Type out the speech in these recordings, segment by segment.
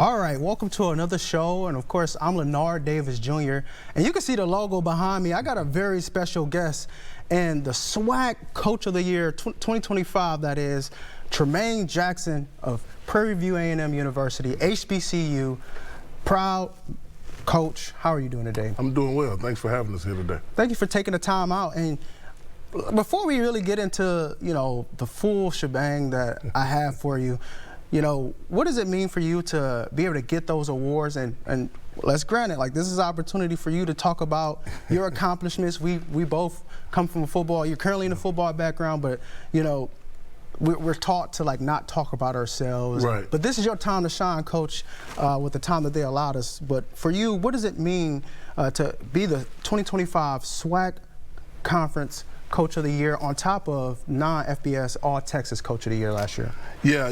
All right, welcome to another show, and of course, I'm Lenard Davis Jr., and you can see the logo behind me. I got a very special guest, and the SWAC Coach of the Year 2025, that is, Tremaine Jackson of Prairie View A&M University, HBCU. Proud coach. How are you doing today? I'm doing well. Thanks for having us here today. Thank you for taking the time out. And before we really get into, the full shebang that I have for you, what does it mean for you to be able to get those awards? And let's grant it, like, this is an opportunity for you to talk about your accomplishments. We both come from football. You're currently in a football background, but, we're taught to, like, not talk about ourselves. Right. But this is your time to shine, Coach, with the time that they allowed us. But for you, what does it mean to be the 2025 SWAC Conference Coach of the Year on top of non-FBS All-Texas Coach of the Year last year? Yeah,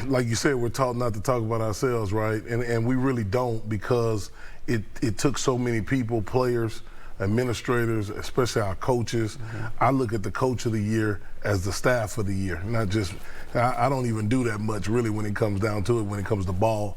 like you said, we're taught not to talk about ourselves, right? And we really don't, because it took so many people, players, administrators, especially our coaches. I look at the Coach of the Year as the staff of the year, not just, I don't even do that much really when it comes down to it, when it comes to ball.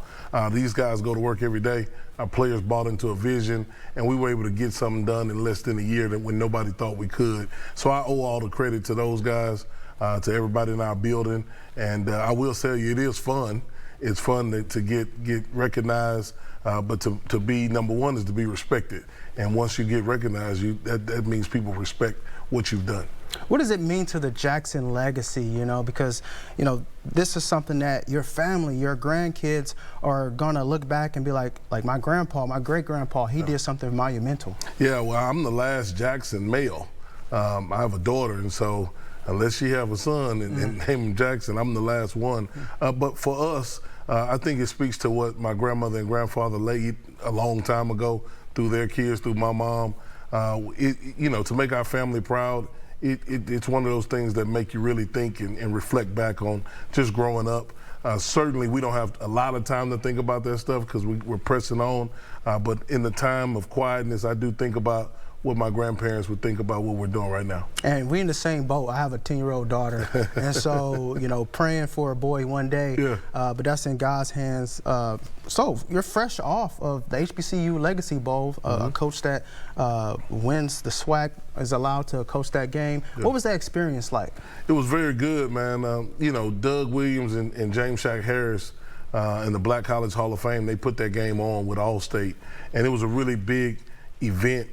These guys go to work every day. Our players bought into a vision, and we were able to get something done in less than a year when nobody thought we could. So I owe all the credit to those guys, to everybody in our building. And I will tell you, it is fun. It's fun to get recognized, but to be number one is to be respected. And once you get recognized, that means people respect what you've done. What does it mean to the Jackson legacy, because, this is something that your family, your grandkids are going to look back and be like my grandpa, my great-grandpa, he did something monumental. Yeah, well, I'm the last Jackson male. I have a daughter, and so unless she have a son and name him Jackson, I'm the last one. But for us, I think it speaks to what my grandmother and grandfather laid a long time ago through their kids, through my mom. To make our family proud, it's one of those things that make you really think and reflect back on just growing up. Certainly, we don't have a lot of time to think about that stuff because we're pressing on. But in the time of quietness, I do think about what my grandparents would think about what we're doing right now. And we're in the same boat. I have a 10-year-old daughter. And so, praying for a boy one day, yeah. But that's in God's hands. So you're fresh off of the HBCU Legacy Bowl, a coach that wins the SWAC, is allowed to coach that game. Yeah. What was that experience like? It was very good, man. Doug Williams and James Shack Harris in the Black College Hall of Fame, they put that game on with All-State. And it was a really big event.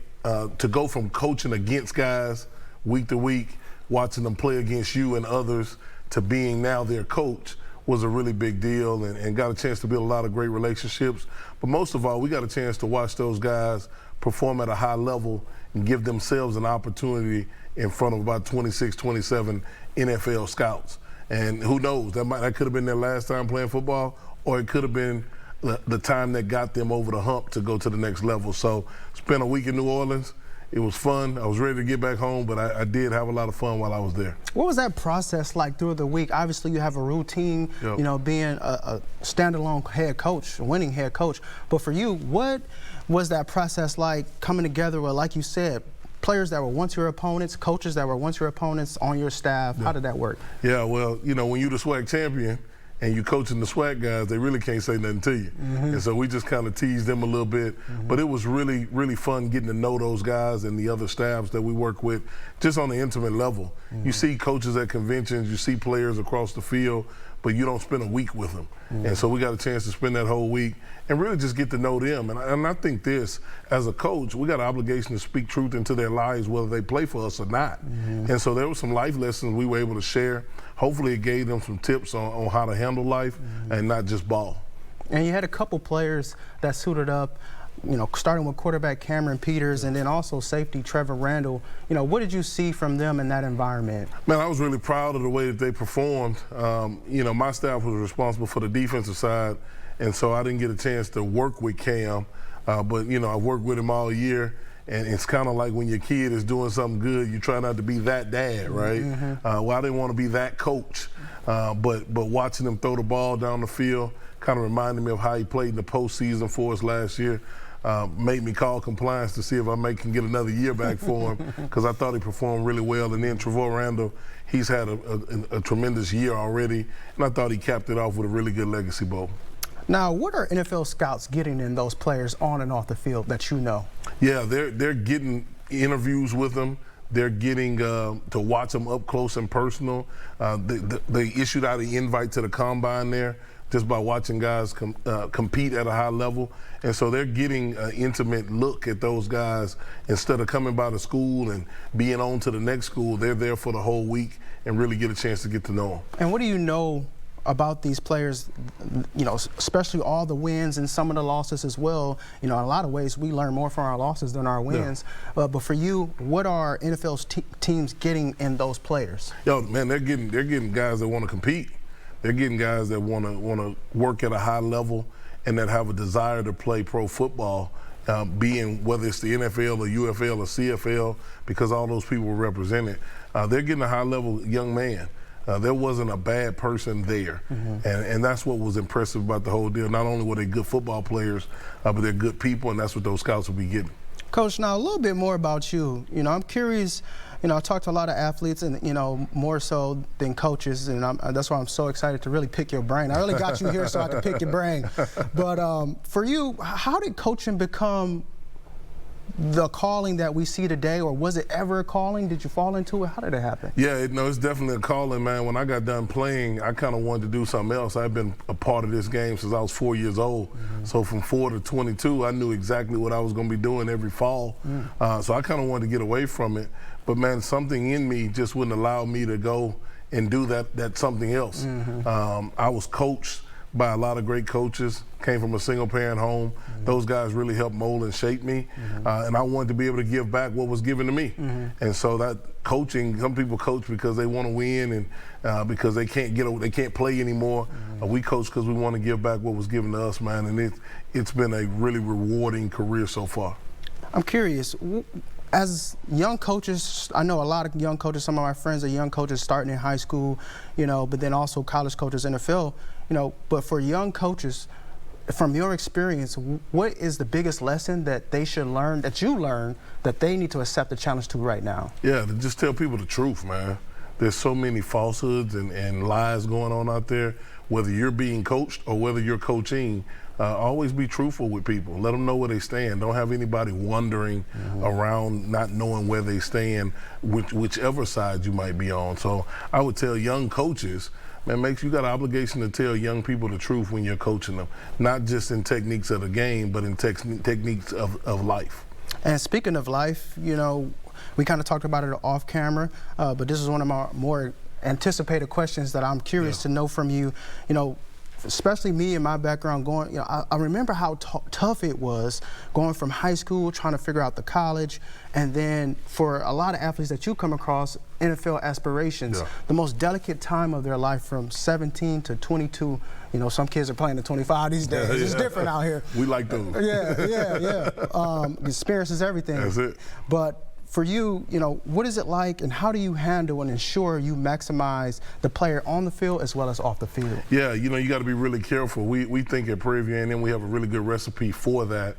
To go from coaching against guys week to week, watching them play against you and others, to being now their coach was a really big deal, and got a chance to build a lot of great relationships. But most of all, we got a chance to watch those guys perform at a high level and give themselves an opportunity in front of about 26, 27 NFL scouts. And who knows, that could have been their last time playing football, or it could have been the time that got them over the hump to go to the next level. So spent a week in New Orleans. It was fun. I was ready to get back home, but I did have a lot of fun while I was there. What was that process like through the week? Obviously, you have a routine, yep. Being a standalone head coach, a winning head coach. But for you, what was that process like coming together with, like you said, players that were once your opponents, coaches that were once your opponents on your staff? Yeah. How did that work? Yeah, well, when you're the SWAC champion, and you coaching the SWAC guys, they really can't say nothing to you. And so we just kind of teased them a little bit. But it was really, really fun getting to know those guys and the other staffs that we work with just on the intimate level. You see coaches at conventions, you see players across the field, but you don't spend a week with them. And so we got a chance to spend that whole week and really just get to know them. And I think this, as a coach, we got an obligation to speak truth into their lives, whether they play for us or not. And so there were some life lessons we were able to share. Hopefully it gave them some tips on how to handle life and not just ball. And you had a couple players that suited up, starting with quarterback Cameron Peters and then also safety Trevor Randall. What did you see from them in that environment? Man, I was really proud of the way that they performed. My staff was responsible for the defensive side, and so I didn't get a chance to work with Cam. But I worked with him all year. And it's kind of like when your kid is doing something good, you try not to be that dad, right? Well, I didn't want to be that coach, but watching him throw the ball down the field kind of reminded me of how he played in the postseason for us last year. Made me call compliance to see if I can get another year back for him, because I thought he performed really well. And then Trevor Randall, he's had a tremendous year already, and I thought he capped it off with a really good Legacy Bowl. Now, what are NFL scouts getting in those players on and off the field that you know? Yeah, they're getting interviews with them. They're getting to watch them up close and personal. They issued out an invite to the combine there just by watching guys compete at a high level. And so they're getting an intimate look at those guys. Instead of coming by the school and being on to the next school, they're there for the whole week and really get a chance to get to know them. And what do you know about these players, you know, especially all the wins and some of the losses as well? You know, in a lot of ways, we learn more from our losses than our wins. Yeah. But for you, what are NFL's teams getting in those players? Yo, man, they're getting guys that want to compete. They're getting guys that want to work at a high level and that have a desire to play pro football, being whether it's the NFL or UFL or CFL, because all those people were represented. They're getting a high-level young man. There wasn't a bad person there, and that's what was impressive about the whole deal. Not only were they good football players, but they're good people, and that's what those scouts will be getting. Coach, now a little bit more about you. You know, I'm curious. You know, I talk to a lot of athletes, and you know, more so than coaches, and that's why I'm so excited to really pick your brain. I really got you here so I can pick your brain. But for you, how did coaching become the calling that we see today, or was it ever a calling? Did you fall into it? How did it happen? Yeah, it's definitely a calling, man. When I got done playing, I kind of wanted to do something else. I've been a part of this game since I was 4 years old. So from 4 to 22, I knew exactly what I was going to be doing every fall. So I kind of wanted to get away from it. But, man, something in me just wouldn't allow me to go and do that something else. I was coached by a lot of great coaches, came from a single-parent home. Those guys really helped mold and shape me, and I wanted to be able to give back what was given to me. And so that coaching, some people coach because they want to win and because they can't play anymore. We coach because we want to give back what was given to us, man, and it's been a really rewarding career so far. I'm curious. As young coaches, I know a lot of young coaches, some of my friends are young coaches starting in high school, you know, but then also college coaches, NFL, you know, but for young coaches, from your experience, what is the biggest lesson that they should learn, that you learn, that they need to accept the challenge to right now? Yeah, to just tell people the truth, man. There's so many falsehoods and lies going on out there, whether you're being coached or whether you're coaching. Always be truthful with people. Let them know where they stand. Don't have anybody wandering around, not knowing where they stand, whichever side you might be on. So I would tell young coaches, man, you got an obligation to tell young people the truth when you're coaching them, not just in techniques of the game, but in techniques of life. And speaking of life, you know, we kind of talked about it off camera, but this is one of my more anticipated questions that I'm curious to know from you. You know, especially me and my background going, you know, I remember how tough it was going from high school, trying to figure out the college, and then for a lot of athletes that you come across, NFL aspirations, the most delicate time of their life from 17 to 22. You know, some kids are playing at 25 these days. It's different out here. We like those. Experience is everything. That's it. But for you, you know, what is it like and how do you handle and ensure you maximize the player on the field as well as off the field? Yeah, you know, you got to be really careful. We think at Prairie and we have a really good recipe for that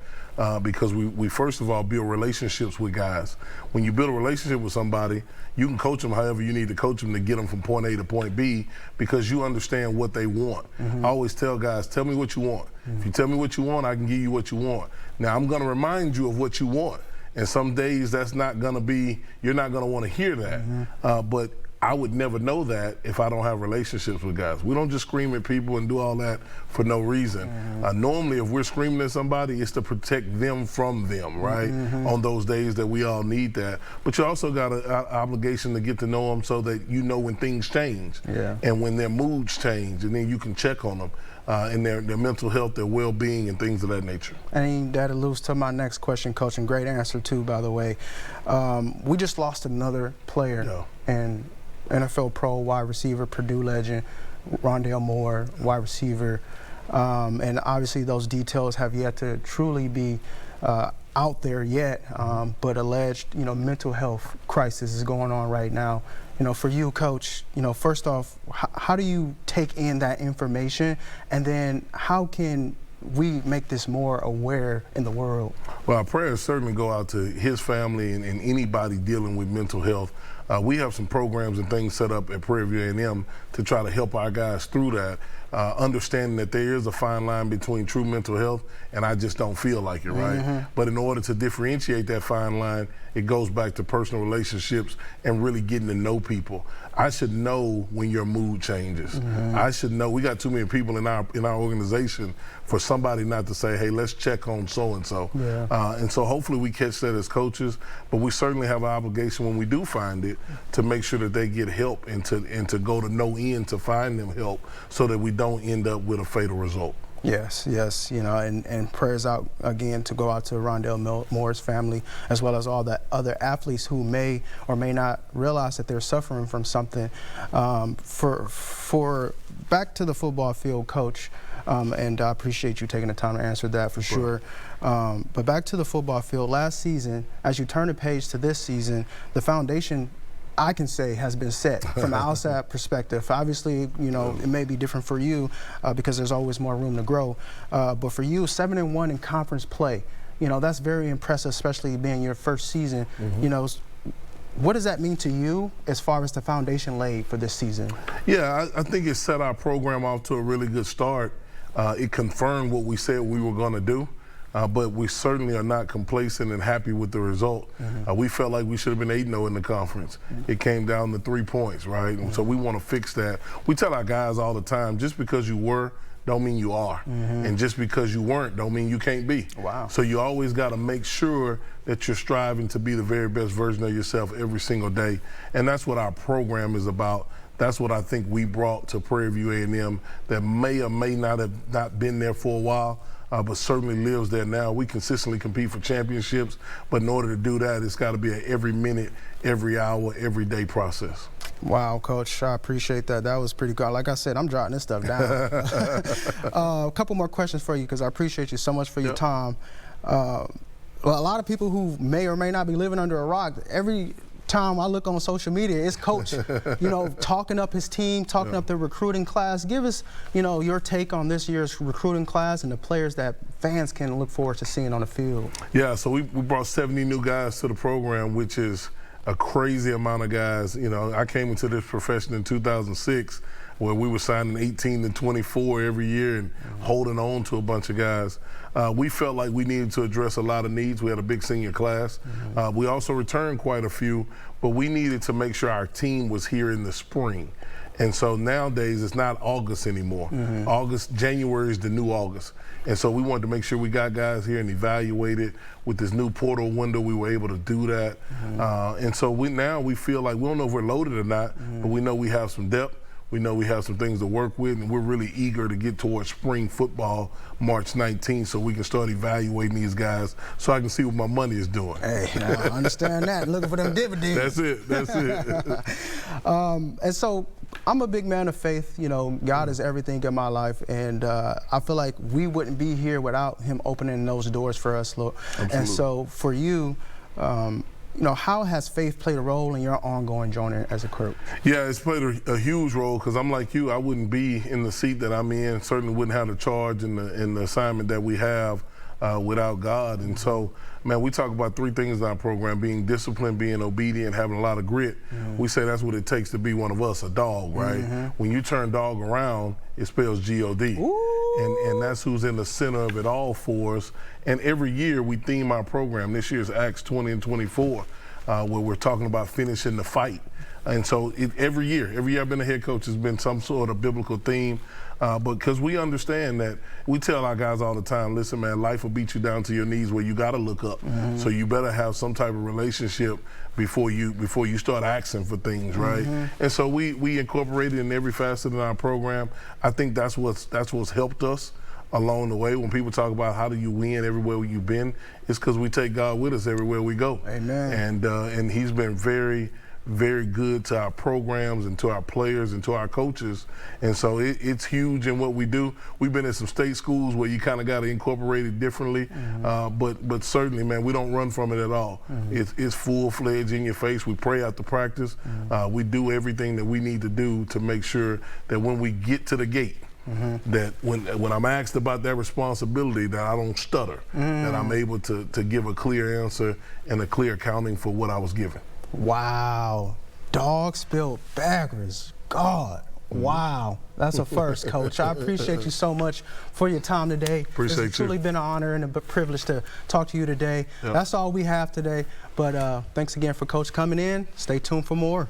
because we first of all build relationships with guys. When you build a relationship with somebody, you can coach them however you need to coach them to get them from point A to point B because you understand what they want. I always tell guys, tell me what you want. If you tell me what you want, I can give you what you want. Now, I'm going to remind you of what you want. And some days that's not going to be, you're not going to want to hear that. But I would never know that if I don't have relationships with guys. We don't just scream at people and do all that for no reason. Normally, if we're screaming at somebody, it's to protect them from them, right? On those days that we all need that. But you also got an obligation to get to know them so that you know when things change and when their moods change, and then you can check on them. And their mental health, their well-being, and things of that nature. And that alludes to my next question, Coach, and great answer too, by the way. We just lost another player, and NFL pro wide receiver, Purdue legend, Rondale Moore, wide receiver, and obviously those details have yet to truly be out there yet, but alleged, you know, mental health crisis is going on right now. You know, for you, Coach, you know, first off, how do you take in that information, and then how can we make this more aware in the world? Well, our prayers certainly go out to his family and anybody dealing with mental health. We have some programs and things set up at Prairie View A&M to try to help our guys through that, understanding that there is a fine line between true mental health and I just don't feel like it, right? But in order to differentiate that fine line, it goes back to personal relationships and really getting to know people. I should know when your mood changes. I should know. We got too many people in our organization for somebody not to say, hey, let's check on so-and-so. And so hopefully we catch that as coaches, but we certainly have an obligation when we do find it to make sure that they get help and to go to no end to find them help so that we don't end up with a fatal result. Yes, you know, and prayers out again to go out to Rondell Moore's family, as well as all the other athletes who may or may not realize that they're suffering from something. For back to the football field, Coach, and I appreciate you taking the time to answer that for sure. But back to the football field, last season, as you turn the page to this season, the foundation, I can say, has been set from an outside perspective. Obviously, you know, it may be different for you because there's always more room to grow. But for you, 7-1 in conference play, you know, that's very impressive, especially being your first season. You know, what does that mean to you as far as the foundation laid for this season? Yeah, I think it set our program off to a really good start. It confirmed what we said we were going to do. But we certainly are not complacent and happy with the result. We felt like we should have been 8-0 in the conference. It came down to 3 points, right? And so we want to fix that. We tell our guys all the time, just because you were, don't mean you are. And just because you weren't, don't mean you can't be. Wow. So you always got to make sure that you're striving to be the very best version of yourself every single day. And that's what our program is about. That's what I think we brought to Prairie View A&M that may or may not have not been there for a while. But certainly lives there now. We consistently compete for championships, but in order to do that, it's got to be an every minute, every hour, every day process. Wow, Coach, I appreciate that. That was pretty good. Like I said, I'm jotting this stuff down. A couple more questions for you because I appreciate you so much for your time. Well, a lot of people who may or may not be living under a rock, every time I look on social media, it's Coach, you know, talking up his team, talking up the recruiting class. Give us, you know, your take on this year's recruiting class and the players that fans can look forward to seeing on the field. Yeah, so we brought 70 new guys to the program, which is a crazy amount of guys. You know, I came into this profession in 2006 where we were signing 18 to 24 every year and holding on to a bunch of guys. We felt like we needed to address a lot of needs. We had a big senior class. We also returned quite a few, but we needed to make sure our team was here in the spring. And so nowadays it's not August anymore. January is the new August. And so we wanted to make sure we got guys here and evaluated. With this new portal window, we were able to do that. And so now we feel like, we don't know if we're loaded or not, but we know we have some depth. We know we have some things to work with, and we're really eager to get towards spring football March 19th so we can start evaluating these guys so I can see what my money is doing. Hey, I understand that. Looking for them dividends. That's it. And so I'm a big man of faith. You know, God is everything in my life, and I feel like we wouldn't be here without him opening those doors for us, Lord. Absolutely. And so for you, you know, how has faith played a role in your ongoing journey as a coach? Yeah, it's played a huge role because I'm like you. I wouldn't be in the seat that I'm in, certainly wouldn't have the charge and the assignment that we have without God. And so, man, we talk about 3 things in our program: being disciplined, being obedient, having a lot of grit. We say that's what it takes to be one of us, a dog, right? When you turn dog around, it spells G-O-D. And that's who's in the center of it all for us. And every year we theme our program. This year's Acts 20 and 24, where we're talking about finishing the fight. And so every year I've been a head coach, has been some sort of biblical theme. But because we understand that, we tell our guys all the time, listen, man, life will beat you down to your knees where you got to look up. So you better have some type of relationship before you start asking for things, right? And so we incorporate it in every facet of our program. I think that's what's helped us along the way. When people talk about how do you win everywhere you've been, it's because we take God with us everywhere we go. Amen. And he's been very, very good to our programs and to our players and to our coaches. And so it's huge in what we do. We've been in some state schools where you kind of got to incorporate it differently. But certainly, man, we don't run from it at all. It's full-fledged in your face. We pray after practice. We do everything that we need to do to make sure that when we get to the gate, that when I'm asked about that responsibility, that I don't stutter, that I'm able to give a clear answer and a clear accounting for what I was given. Wow. Dog spelled backwards. God. Wow, that's a first, Coach. I appreciate you so much for your time today. Appreciate It's truly been an honor and a privilege to talk to you today. Yep. That's all we have today, but thanks again for Coach coming in. Stay tuned for more.